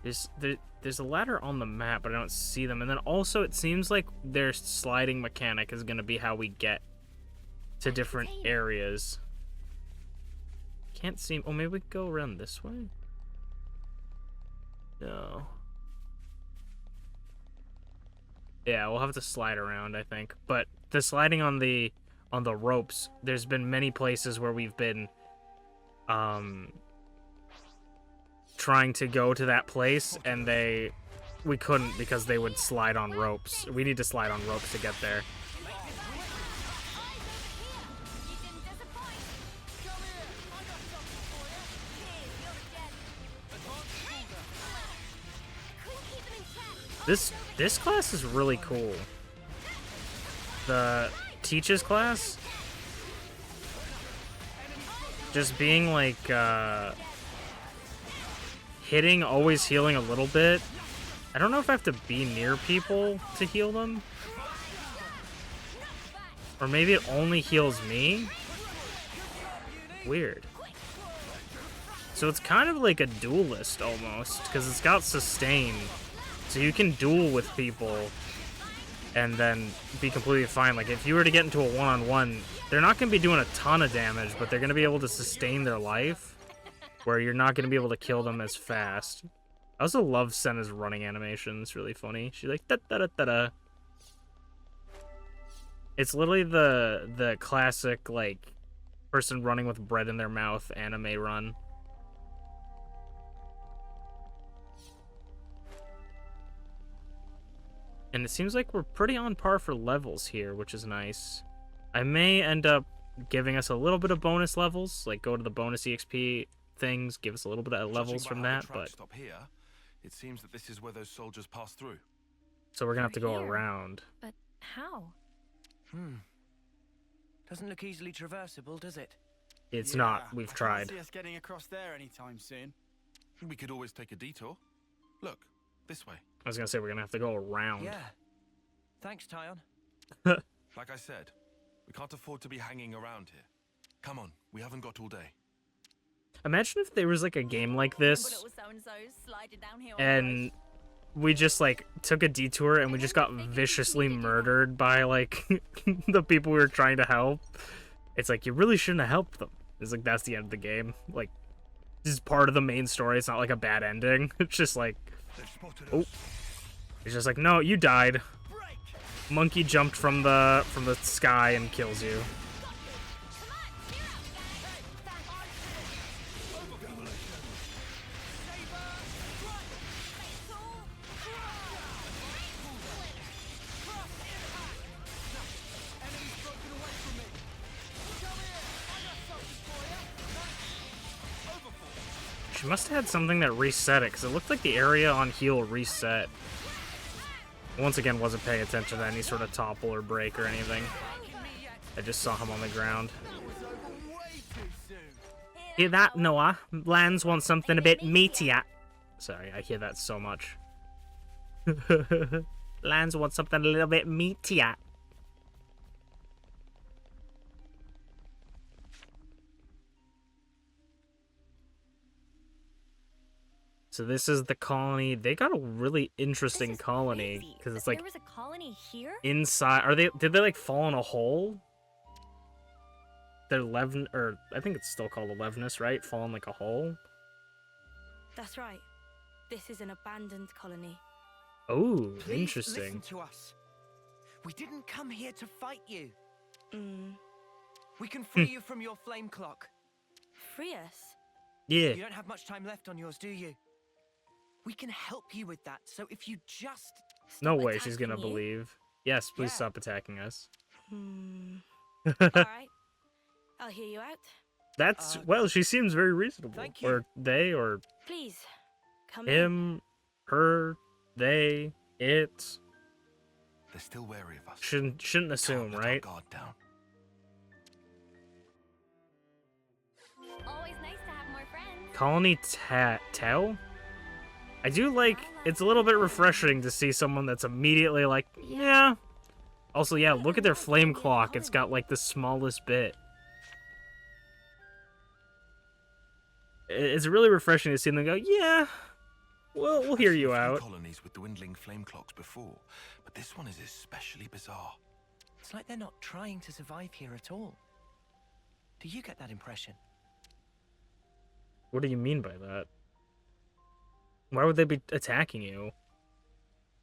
There's a ladder on the map, but I don't see them. And then also, it seems like their sliding mechanic is going to be how we get to different areas. Can't seem... Oh, maybe we can go around this way? No. Yeah, we'll have to slide around, I think. But the sliding on the ropes, there's been many places where we've been trying to go to that place, and we couldn't because they would slide on ropes. We need to slide on ropes to get there. This class is really cool. The Teach's class, just being like hitting, always healing a little bit. I don't know if I have to be near people to heal them, or maybe it only heals me. Weird. So it's kind of like a duelist almost, because it's got sustain. So you can duel with people and then be completely fine. Like, if you were to get into a one-on-one, they're not going to be doing a ton of damage, but they're going to be able to sustain their life, where you're not going to be able to kill them as fast. I also love Senna's running animation. It's really funny. She's like, da-da-da-da-da. It's literally the classic, like, person running with bread in their mouth anime run. And it seems like we're pretty on par for levels here, which is nice. I may end up giving us a little bit of bonus levels, like go to the bonus EXP things, give us a little bit of levels from that, but... Stop here, it seems that this is where those soldiers passed through. So we're gonna have to go around. But how? Doesn't look easily traversable, does it? It's not. We've tried. I can't see us getting across there anytime soon. We could always take a detour. Look, this way. I was gonna say we're gonna have to go around. Yeah. Thanks, Tyon. Like I said, we can't afford to be hanging around here. Come on, we haven't got all day. Imagine if there was like a game like this, and we just like took a detour and we just got viciously murdered by like the people we were trying to help. It's like you really shouldn't have helped them. It's like that's the end of the game. Like this is part of the main story. It's not like a bad ending. It's just like, oh, it's just like, no, you died. Monkey jumped from the sky and kills you. She must have had something that reset it, because it looked like the area on heal reset. Once again, wasn't paying attention to any sort of topple or break or anything. I just saw him on the ground. Hear that, Noah? Lands want something a bit meatier. Sorry, I hear that so much. Lands want something a little bit meatier. So this is the colony. They got a really interesting colony because it's like there was a colony here. Inside. Are they? Did they like fall in a hole? They're or I think it's still called Levnus, right? Fall in like a hole. That's right. This is an abandoned colony. Oh, Please interesting. Listen to us. We didn't come here to fight you. We can free you from your flame clock. Free us? Yeah. You don't have much time left on yours, do you? We can help you with that, so if you just... No way she's gonna believe. Yes, please stop attacking us. Alright. I'll hear you out. That's, well, she seems very reasonable. Thank you. Or they, or Please, come in. him, her, they, it. They're still wary of us. Shouldn't assume, Can't let our right? guard down. Always nice to have more friends. Colony Tell? I do like, it's a little bit refreshing to see someone that's immediately like, yeah. Also, yeah, look at their flame clock. It's got like the smallest bit. It's really refreshing to see them go, yeah, we'll hear you out. Colonies with dwindling flame clocks before, but this one is especially bizarre. It's like they're not trying to survive here at all. Do you get that impression? What do you mean by that? Why would they be attacking you?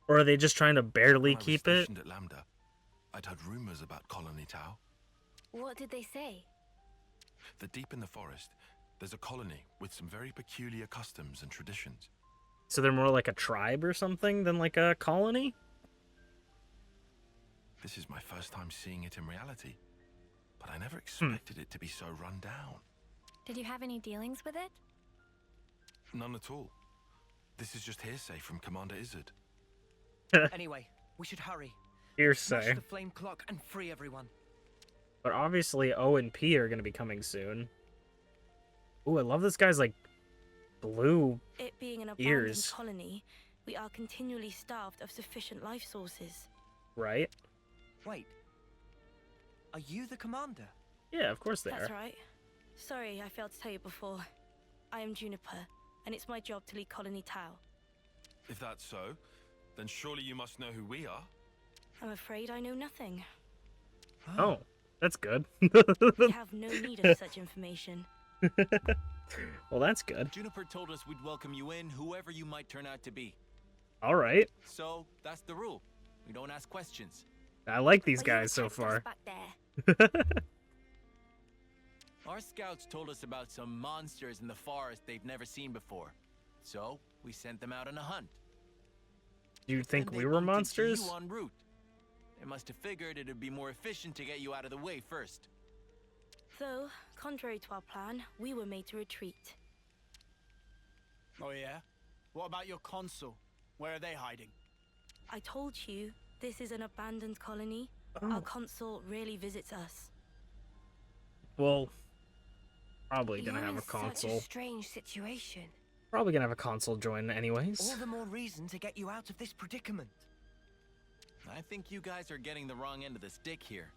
Or are they just trying to barely keep it? At Lambda, I'd heard rumors about Colony Tau. What did they say? That deep in the forest, there's a colony with some very peculiar customs and traditions. So they're more like a tribe or something than like a colony? This is my first time seeing it in reality, but I never expected it to be so run down. Did you have any dealings with it? None at all. This is just hearsay from Commander Izzard. Anyway, we should hurry. Hearsay. Smash the flame clock and free everyone. But obviously O and P are going to be coming soon. Ooh, I love this guy's like blue It being an abandoned ears. colony, we are continually starved of sufficient life sources. Right? Wait. Are you the commander? Yeah, of course they That's are. right. Sorry, I failed to tell you before. I am Juniper, and it's my job to lead Colony Tau. If that's so, then surely you must know who we are. I'm afraid I know nothing. Oh, that's good. We have no need of such information. Well, that's good. Juniper told us we'd welcome you in, whoever you might turn out to be. All right. So, that's the rule. We don't ask questions. I like these But you guys so attacked us far. back there. Our scouts told us about some monsters in the forest they've never seen before. So, we sent them out on a hunt. Do you think Then we they were bumped into monsters? you en route. They must have figured it'd be more efficient to get you out of the way first. Though, contrary to our plan, we were made to retreat. Oh yeah? What about your consul? Where are they hiding? I told you, this is an abandoned colony. Our consul rarely visits us. Well, probably You're gonna have in a such console. a strange situation. Probably gonna have a console join anyways. All the more reason to get you out of this predicament. I think you guys are getting the wrong end of the stick here.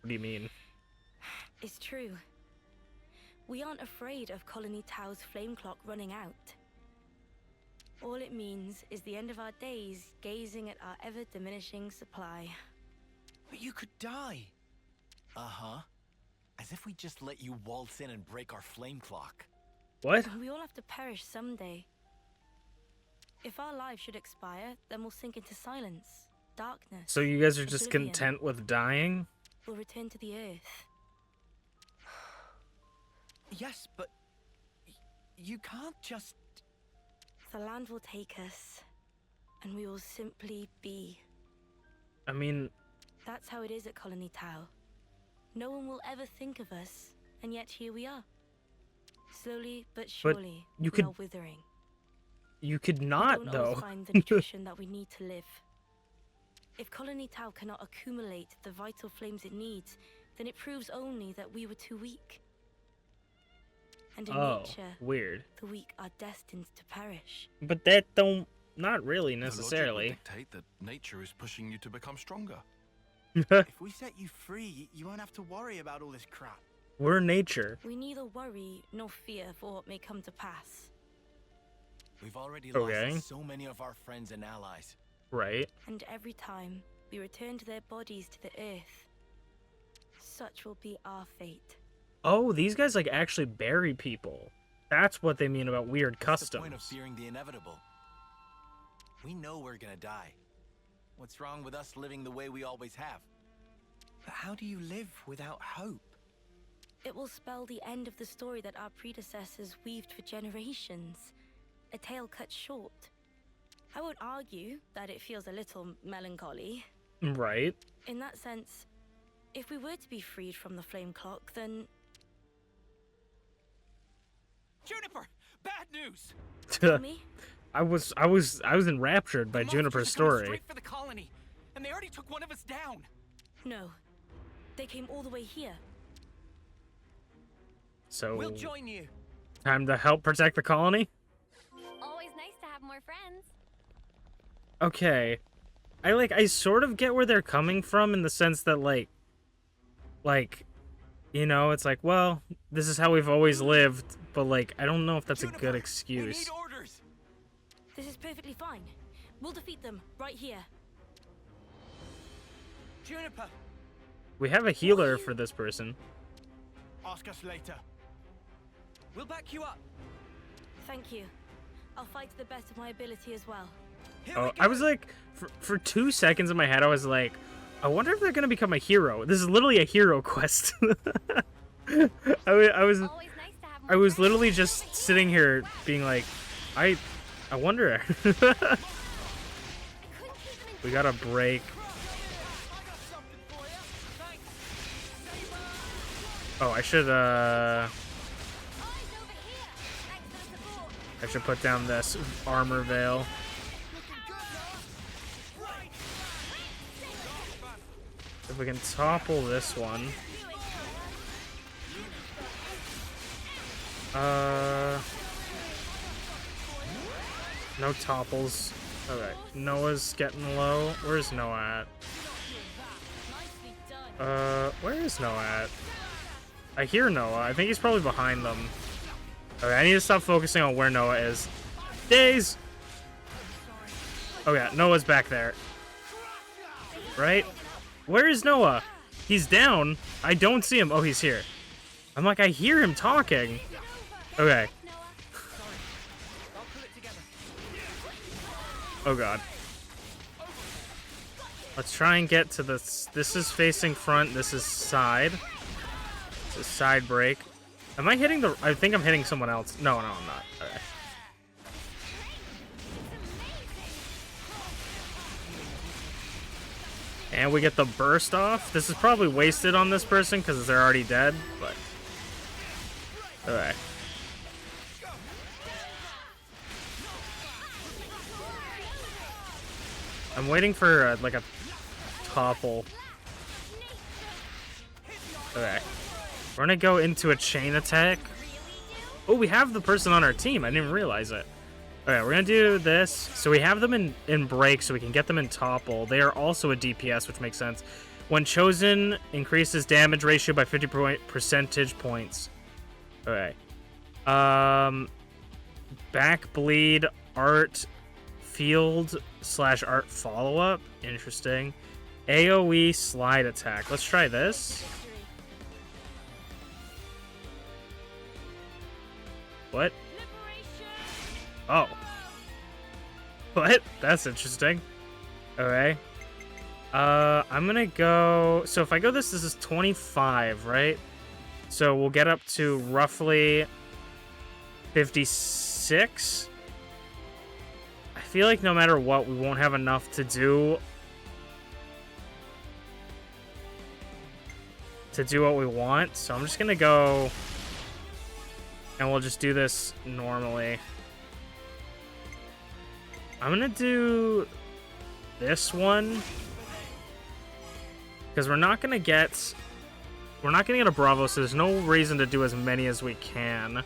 What do you mean? It's true. We aren't afraid of Colony Tao's flame clock running out. All it means is the end of our days gazing at our ever-diminishing supply. But you could die. Uh-huh. As if we just let you waltz in and break our flame clock. What? We all have to perish someday. If our lives should expire, then we'll sink into silence, darkness. So you guys are just oblivion. content with dying? We'll return to the earth. Yes, but you can't just... The land will take us, and we will simply be. I mean, That's how it is at Colony Tau. No one will ever think of us, and yet here we are. Slowly but surely, you we could- are withering. you could We not don't though. always find the nutrition that we need to live. If Colony Tau cannot accumulate the vital flames it needs, then it proves only that we were too weak. And in Oh, nature, weird. the weak are destined to perish. But that don't, not really The logic would necessarily. dictate that nature is pushing you to become stronger. If we set you free, you won't have to worry about all this crap. We're nature. We neither worry nor fear for what may come to pass. We've already Okay. lost so many of our friends and allies. Right. And every time we return to their bodies to the earth, such will be our fate. Oh, these guys like actually bury people. That's what they mean about weird What's the point of customs. fearing the inevitable? We know we're gonna die. What's wrong with us living the way we always have? But how do you live without hope? It will spell the end of the story that our predecessors weaved for generations. A tale cut short. I won't argue that it feels a little melancholy. Right. In that sense, if we were to be freed from the flame clock, then Juniper! Bad news! tell me. I was enraptured by The Juniper's monsters are coming story. straight for the colony, and they already took one of us down. No. They came all the way here. So We'll join you. time to help protect the colony? Always nice to have more friends. Okay. I sort of get where they're coming from in the sense that like you know, it's like, well, this is how we've always lived, but like I don't know if that's a Juniper, good We excuse. need orders. This is perfectly fine. We'll defeat them right here. Juniper, We have a healer for this person. ask us later. We'll back you up. Thank you. I'll fight to the best of my ability as well. Here Oh, we go. I was like, for 2 seconds in my head, I was like, I wonder if they're gonna become a hero. This is literally a hero quest. I was Always nice to have I was literally just sitting here being like, I wonder. We got a break. Oh, I should put down this armor veil. If we can topple this one. No topples. Okay, Noah's getting low. Where's Noah at? Where is Noah at? I hear Noah. I think he's probably behind them. Okay, I need to stop focusing on where Noah is. Days! Oh yeah, Noah's back there. Right? Where is Noah? He's down. I don't see him. Oh, he's here. I'm like, I hear him talking. Okay. Oh god. Let's try and get to this. This is facing front. This is side. It's a side break. Am I hitting the... I think I'm hitting someone else. No, I'm not. Okay. And we get the burst off. This is probably wasted on this person because they're already dead, but... Alright. I'm waiting for, like, a topple. Okay. We're gonna go into a chain attack. Oh, we have the person on our team. I didn't realize it. Okay, we're gonna do this. So we have them in break, so we can get them in topple. They are also a DPS, which makes sense. When chosen, increases damage ratio by 50 percentage points. Okay. Back bleed, art, field / art follow-up. Interesting. AoE slide attack. Let's try this. What? Oh. What? That's interesting. Okay. I'm gonna go... So if I go this is 25, right? So we'll get up to roughly 56. I feel like no matter what, we won't have enough to do what we want. So I'm just gonna go... And we'll just do this normally. I'm gonna do this one because we're not gonna get a Bravo, so there's no reason to do as many as we can.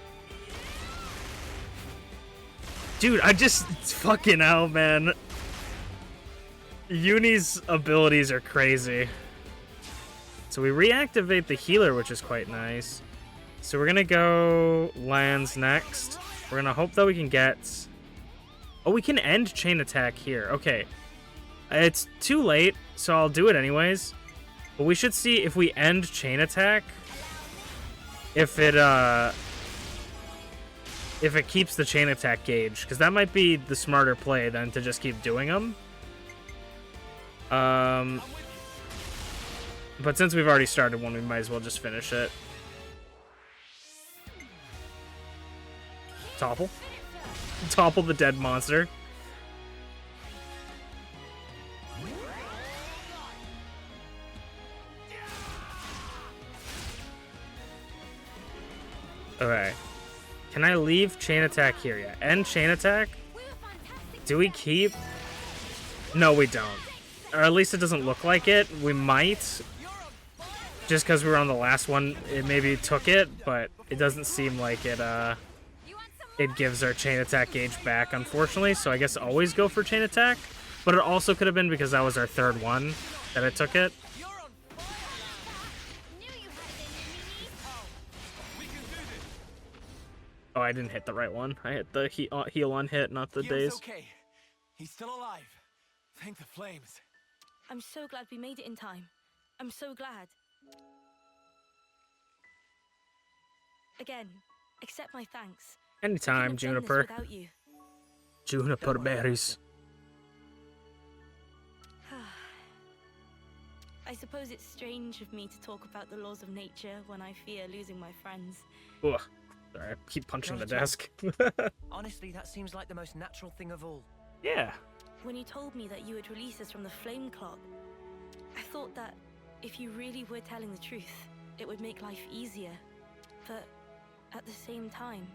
Dude, I just fucking hell, man. Uni's abilities are crazy. So we reactivate the healer, which is quite nice. So we're gonna go lands next. We're gonna hope that we can get... Oh, we can end chain attack here. Okay. It's too late, so I'll do it anyways. But we should see if we end chain attack. If it keeps the chain attack gauge. Because that might be the smarter play than to just keep doing them. But since we've already started one, we might as well just finish it. Topple. Topple the dead monster. Okay. Can I leave chain attack here yet? End chain attack? Do we keep? No, we don't. Or at least it doesn't look like it. We might. Just because we were on the last one, it maybe took it, but it doesn't seem like it gives our chain attack gauge back, unfortunately, so I guess always go for chain attack. But it also could have been because that was our third one that it took it. Oh, I didn't hit the right one. I hit the heal on hit, not the daze. Okay. He's still alive. Thank the flames. I'm so glad we made it in time. I'm so glad. Again, accept my thanks. Anytime, Juniper. You. Juniper berries. I suppose it's strange of me to talk about the laws of nature when I fear losing my friends. Ugh. Sorry, I keep punching the desk. Honestly, that seems like the most natural thing of all. Yeah. When you told me that you would release us from the flame clock, I thought that if you really were telling the truth, it would make life easier. But at the same time,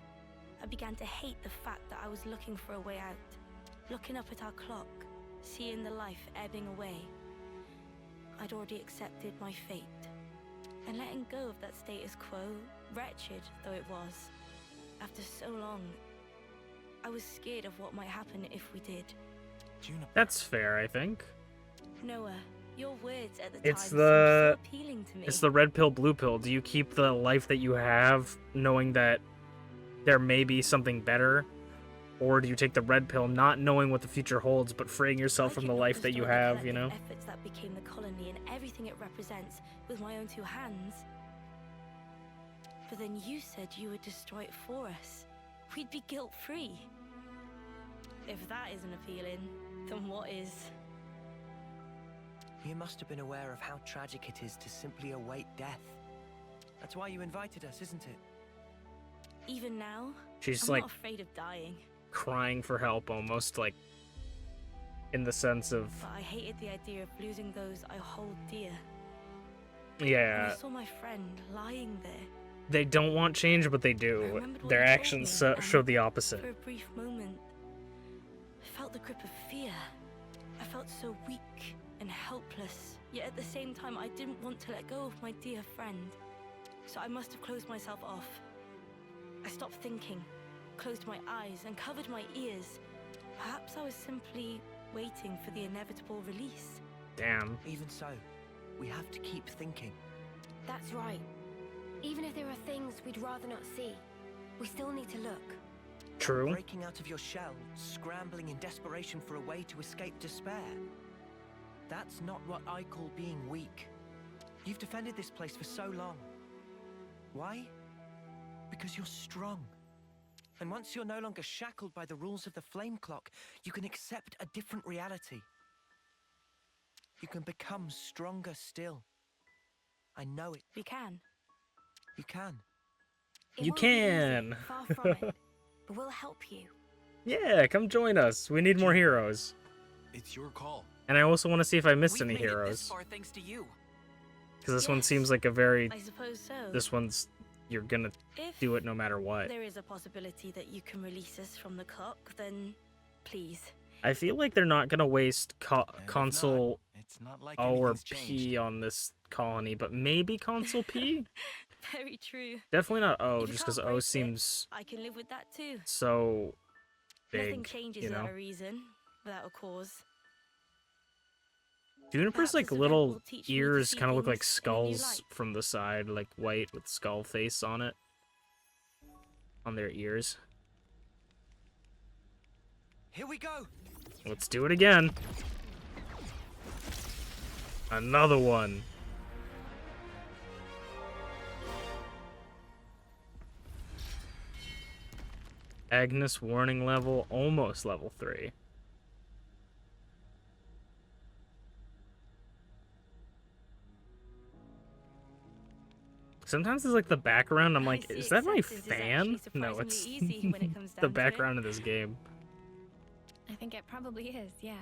I began to hate the fact that I was looking for a way out. Looking up at our clock, seeing the life ebbing away. I'd already accepted my fate. And letting go of that status quo, wretched though it was, after so long, I was scared of what might happen if we did. Juniper. That's fair, I think. Noah, your words at the It's time the seemed so appealing to me. It's the red pill, blue pill. Do you keep the life that you have, knowing that there may be something better? Or do you take the red pill, not knowing what the future holds, but freeing yourself from the life that you have, you know? Efforts that became the colony and everything it represents with my own two hands. But then you said you would destroy it for us. We'd be guilt-free. If that isn't appealing, then what is? You must have been aware of how tragic it is to simply await death. That's why you invited us, isn't it? Even now, She's I'm like not afraid of dying. crying for help, almost like in the sense of But I hated the idea of losing those I hold dear. When yeah. I saw my friend lying there. They don't want change, but they I do. remembered what Their he told actions me, and show the opposite. For a brief moment, I felt the grip of fear. I felt so weak and helpless. Yet at the same time, I didn't want to let go of my dear friend. So I must have closed myself off. I stopped thinking, closed my eyes, and covered my ears. Perhaps I was simply waiting for the inevitable release. Damn. Even so, we have to keep thinking. That's right. Even if there are things we'd rather not see, we still need to look. True. Breaking out of your shell, scrambling in desperation for a way to escape despair. That's not what I call being weak. You've defended this place for so long. Why? Because you're strong. And once you're no longer shackled by the rules of the flame clock, you can accept a different reality. You can become stronger still. I know it. We can. You can. It You won't be easy, can. far from it, but we'll help you. Yeah, come join us. We need more heroes. It's your call. And I also want to see if I missed We've any made it this heroes. far thanks to you. Because this one Yes. seems like a very... I suppose so. This one's... You're gonna If do it no matter what. there is a possibility that you can release us from the clock, then please. I feel like they're not gonna waste And if console not, it's not like O or anything's P changed. on this colony, but maybe console P? Very true. Definitely not O, If you just because can't O break it, seems I can live with that too. so Nothing big, changes you know? without a reason, without a cause. Juniper's Perhaps like this event little will teach me to ears see kind of look like things in a new skulls light. from the side, like white with skull face on it. On their ears. Here we go. Let's do it again. Another one. Agnes warning level, almost level 3. Sometimes it's like the background, I'm like, I see is that my acceptance is fan? actually No, it's surprisingly easy when it comes the down to it. background of this game. I think it probably is, yeah.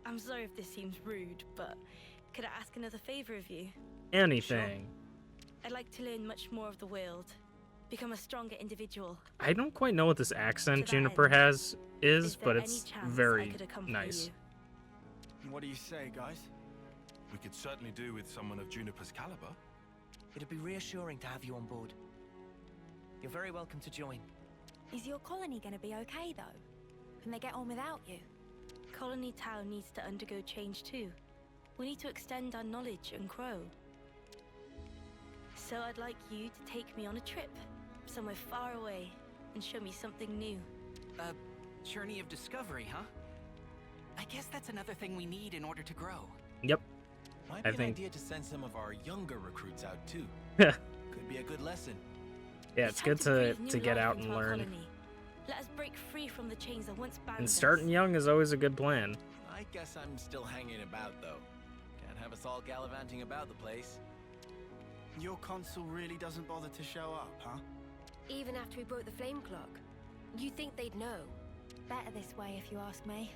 I'm sorry if this seems rude, but could I ask another favor of you? Anything. I'd like to learn much more of the world, become a stronger individual. I don't quite know what this accent To that Juniper end, is, Is there but any it's chance I very could accompany nice. you? What do you say, guys? We could certainly do with someone of Juniper's caliber. It'd be reassuring to have you on board. You're very welcome to join. Is your colony gonna be okay, though? Can they get on without you? Colony Town needs to undergo change too. We need to extend our knowledge and grow. So I'd like you to take me on a trip, somewhere far away, and show me something new. A journey of discovery, huh? I guess that's another thing we need in order to grow. Yep. Might I be an think- idea to send some of our younger recruits out too. Yeah, Could be a good lesson. It's it's time good to breathe new get life out into and our learn. colony. Let us break free from the chains that once bound And us. starting young is always a good plan. I guess I'm still hanging about though. Can't have us all gallivanting about the place. Your consul really doesn't bother to show up, huh? Even after we broke the flame clock, you think they'd know? Better this way, if you ask me.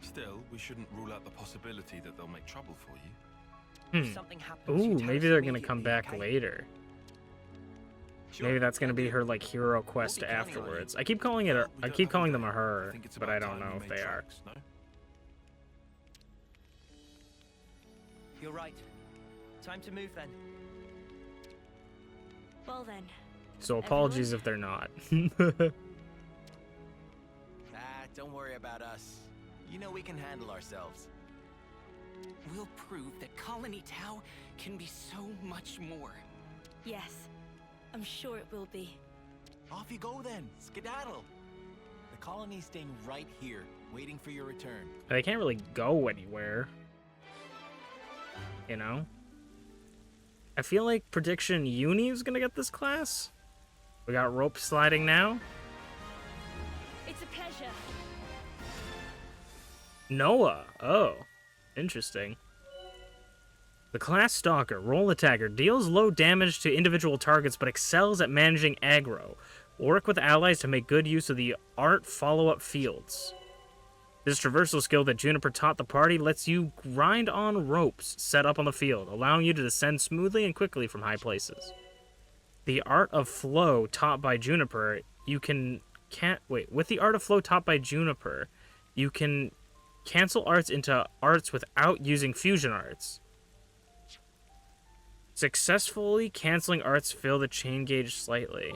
Still, we shouldn't rule out the possibility that they'll make trouble for you. If Hmm. something happens, you Ooh, tell maybe us they're gonna come immediately, back okay? later. Sure, Maybe that's gonna can be do. her like hero quest We'll be counting on you. afterwards. I keep calling it. We I don't keep have calling a them a day. her, I think it's but I about don't time know we if made they are. tracks, no? You're right. Time to move then. Well then, So apologies if they're not. Don't worry about us. You know we can handle ourselves. We'll prove that Colony Tau can be so much more. yes, I'm sure it will be. Off you go then. Skedaddle. The colony's staying right here, waiting for your return. They can't really go anywhere. You know? I feel like prediction Uni is gonna get this class. We got rope sliding now. It's a pleasure. Noah. Oh, interesting. The class Stalker, role attacker, deals low damage to individual targets but excels at managing aggro. Work with allies to make good use of the art follow-up fields. This traversal skill that Juniper taught the party lets you grind on ropes set up on the field, allowing you to descend smoothly and quickly from high places. The art of flow taught by Juniper, with the art of flow taught by Juniper, you can cancel arts into arts without using fusion arts. Successfully canceling arts fill the chain gauge slightly.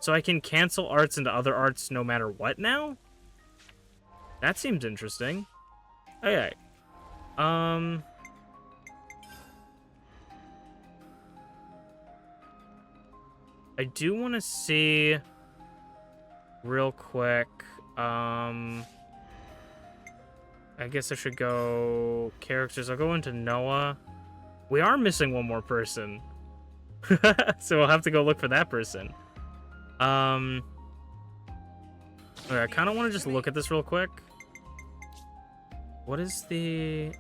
So I can cancel arts into other arts no matter what now? That seems interesting. Okay. I do want to see real quick. I guess I should go characters. I'll go into Noah. We are missing one more person. So we'll have to go look for that person. Okay, I kind of want to just look at this real quick. What is the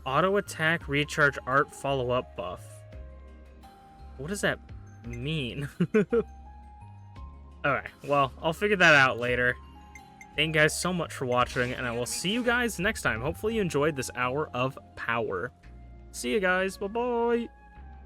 auto attack recharge art follow-up buff? What does that mean? Alright, well, I'll figure that out later. Thank you guys so much for watching, and I will see you guys next time. Hopefully you enjoyed this hour of power. See you guys. Bye-bye.